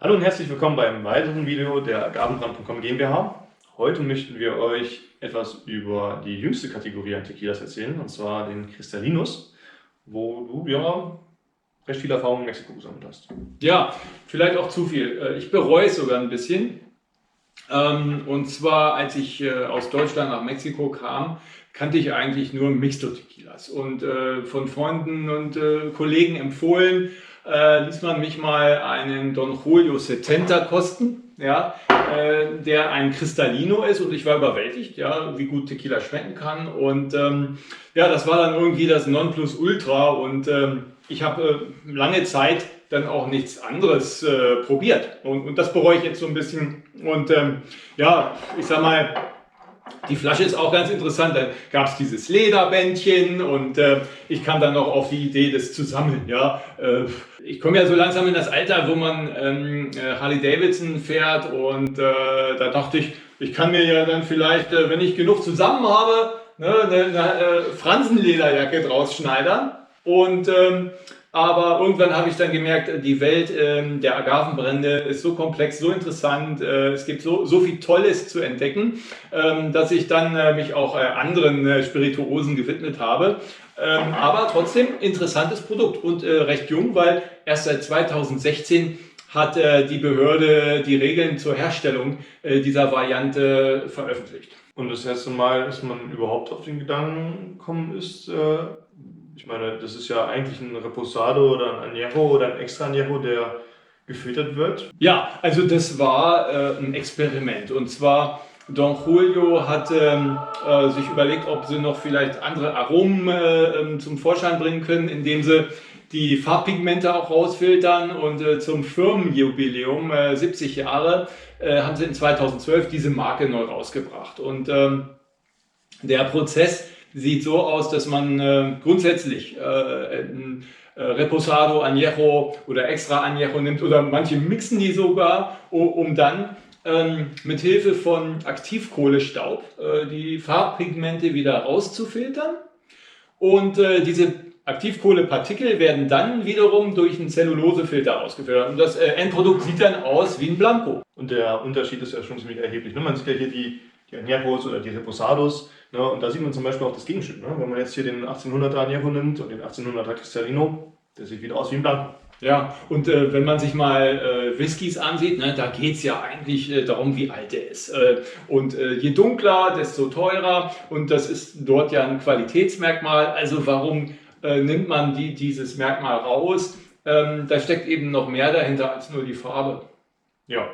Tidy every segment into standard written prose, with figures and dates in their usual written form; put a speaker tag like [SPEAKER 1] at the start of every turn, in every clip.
[SPEAKER 1] Hallo und herzlich willkommen beim weiteren Video der Agavenbrand.com GmbH. Heute möchten wir euch etwas über die jüngste Kategorie an Tequilas erzählen, und zwar den Cristallinus, wo du ja recht viel Erfahrung in Mexiko gesammelt hast.
[SPEAKER 2] Ja, vielleicht auch zu viel. Ich bereue es sogar ein bisschen. Und zwar, als ich aus Deutschland nach Mexiko kam, kannte ich eigentlich nur Mixto Tequilas. Und von Freunden und Kollegen empfohlen, ließ man mich mal einen Don Julio 70 kosten, ja, der ein Cristalino ist, und ich war überwältigt, ja, wie gut Tequila schmecken kann. Und ja, das war dann irgendwie das Nonplusultra, und ich habe lange Zeit dann auch nichts anderes probiert. Und das bereue ich jetzt so ein bisschen. Und ja, ich sag mal, die Flasche ist auch ganz interessant. Dann gab es dieses Lederbändchen, und ich kam dann noch auf die Idee, das zu sammeln. Ja. Ich komme ja so langsam in das Alter, wo man Harley Davidson fährt, und da dachte ich, ich kann mir ja dann vielleicht, wenn ich genug zusammen habe, ne, eine Fransenlederjacke draus schneidern. Und aber irgendwann habe ich dann gemerkt, die Welt der Agavenbrände ist so komplex, so interessant, es gibt so viel Tolles zu entdecken, dass ich dann mich auch anderen Spirituosen gewidmet habe. Aber trotzdem interessantes Produkt und recht jung, weil erst seit 2016 hat die Behörde die Regeln zur Herstellung dieser Variante veröffentlicht.
[SPEAKER 1] Und das erste Mal, dass man überhaupt auf den Gedanken gekommen ist, ich meine, das ist ja eigentlich ein Reposado oder ein Añejo oder ein Extra Añejo, der gefiltert wird.
[SPEAKER 2] Ja, also das war ein Experiment, und zwar Don Julio hat sich überlegt, ob sie noch vielleicht andere Aromen zum Vorschein bringen können, indem sie die Farbpigmente auch rausfiltern, und zum Firmenjubiläum 70 Jahre haben sie in 2012 diese Marke neu rausgebracht. Und der Prozess sieht so aus, dass man grundsätzlich Reposado, Añejo oder Extra Añejo nimmt, oder manche mixen die sogar, um dann mit Hilfe von Aktivkohlestaub die Farbpigmente wieder rauszufiltern. Und diese Aktivkohlepartikel werden dann wiederum durch einen Zellulosefilter ausgefiltert. Und das Endprodukt sieht dann aus wie ein Blanco.
[SPEAKER 1] Und der Unterschied ist ja schon ziemlich erheblich. Man sieht ja hier die Añejos oder die Reposados, ne? Und da sieht man zum Beispiel auch das Gegenstück. Ne? Wenn man jetzt hier den 1800er Añejo nimmt und den 1800er Cristalino, der sieht wieder aus wie ein Blanco.
[SPEAKER 2] Ja, und wenn man sich mal Whiskys ansieht, ne, da geht es ja eigentlich darum, wie alt er ist. Und je dunkler, desto teurer, und das ist dort ja ein Qualitätsmerkmal. Also warum nimmt man dieses Merkmal raus? Da steckt eben noch mehr dahinter als nur die Farbe.
[SPEAKER 1] Ja,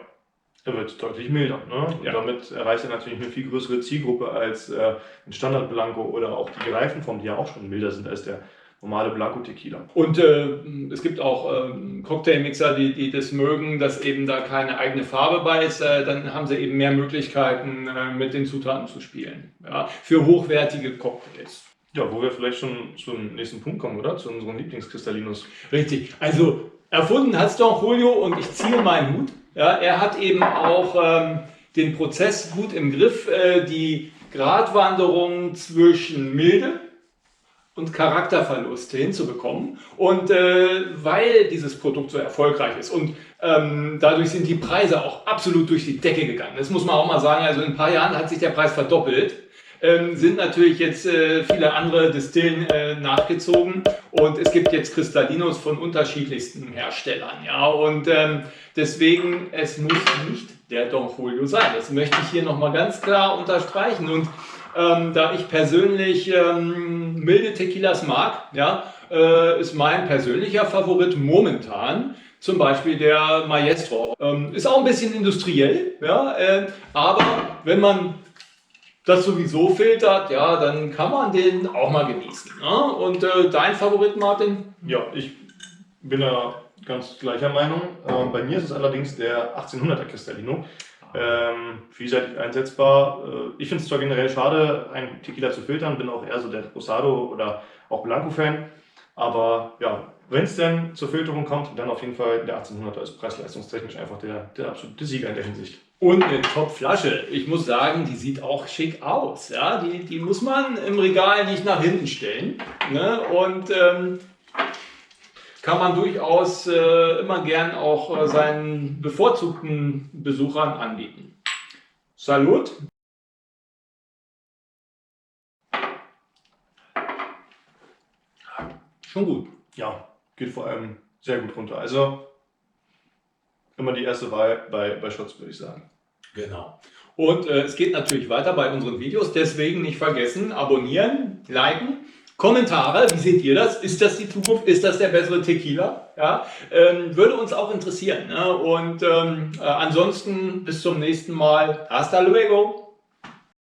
[SPEAKER 1] er wird deutlich milder. Ne? Und
[SPEAKER 2] Ja.
[SPEAKER 1] damit erreicht er natürlich eine viel größere Zielgruppe als ein Standard Blanco oder auch die Reifenformen, die ja auch schon milder sind als der normale Blanco Tequila.
[SPEAKER 2] Und es gibt auch Cocktailmixer, die das mögen, dass eben da keine eigene Farbe bei ist. Dann haben sie eben mehr Möglichkeiten, mit den Zutaten zu spielen. Ja, für hochwertige Cocktails.
[SPEAKER 1] Ja, wo wir vielleicht schon zum nächsten Punkt kommen, oder? Zu unseren Lieblingskristallinos.
[SPEAKER 2] Richtig. Also erfunden hat es Don Julio, und ich ziehe meinen Hut. Ja, er hat eben auch den Prozess gut im Griff, die Gratwanderung zwischen Milde und Charakterverlust hinzubekommen. Und weil dieses Produkt so erfolgreich ist, und dadurch sind die Preise auch absolut durch die Decke gegangen. Das muss man auch mal sagen. Also in ein paar Jahren hat sich der Preis verdoppelt. Sind natürlich jetzt viele andere Destillen nachgezogen, und es gibt jetzt Cristallinos von unterschiedlichsten Herstellern. Ja? Und deswegen, es muss nicht der Don Julio sein. Das möchte ich hier nochmal ganz klar unterstreichen. Und da ich persönlich milde Tequilas mag, ja, ist mein persönlicher Favorit momentan zum Beispiel der Maestro. Ist auch ein bisschen industriell, ja, aber wenn man das sowieso filtert, ja, dann kann man den auch mal genießen. Ne? Und dein Favorit, Martin?
[SPEAKER 1] Ja, ich bin da ganz gleicher Meinung. Bei mir ist es allerdings der 1800er Cristalino. Vielseitig einsetzbar. Ich finde es zwar generell schade, einen Tequila zu filtern, bin auch eher so der Reposado oder auch Blanco-Fan. Aber ja, wenn es denn zur Filterung kommt, dann auf jeden Fall der 1800er ist preis-leistungstechnisch einfach der absolute Sieger in der Hinsicht.
[SPEAKER 2] Und eine Top-Flasche. Ich muss sagen, die sieht auch schick aus. Ja? Die muss man im Regal nicht nach hinten stellen. Ne? Und kann man durchaus immer gern auch seinen bevorzugten Besuchern anbieten. Salut! Schon gut.
[SPEAKER 1] Ja, geht vor allem sehr gut runter. Also immer die erste Wahl bei Shots, würde ich sagen.
[SPEAKER 2] Genau. Und es geht natürlich weiter bei unseren Videos, deswegen nicht vergessen, abonnieren, liken, Kommentare, wie seht ihr das? Ist das die Zukunft? Ist das der bessere Tequila? Ja, würde uns auch interessieren. Ne? Und ansonsten bis zum nächsten Mal. Hasta luego!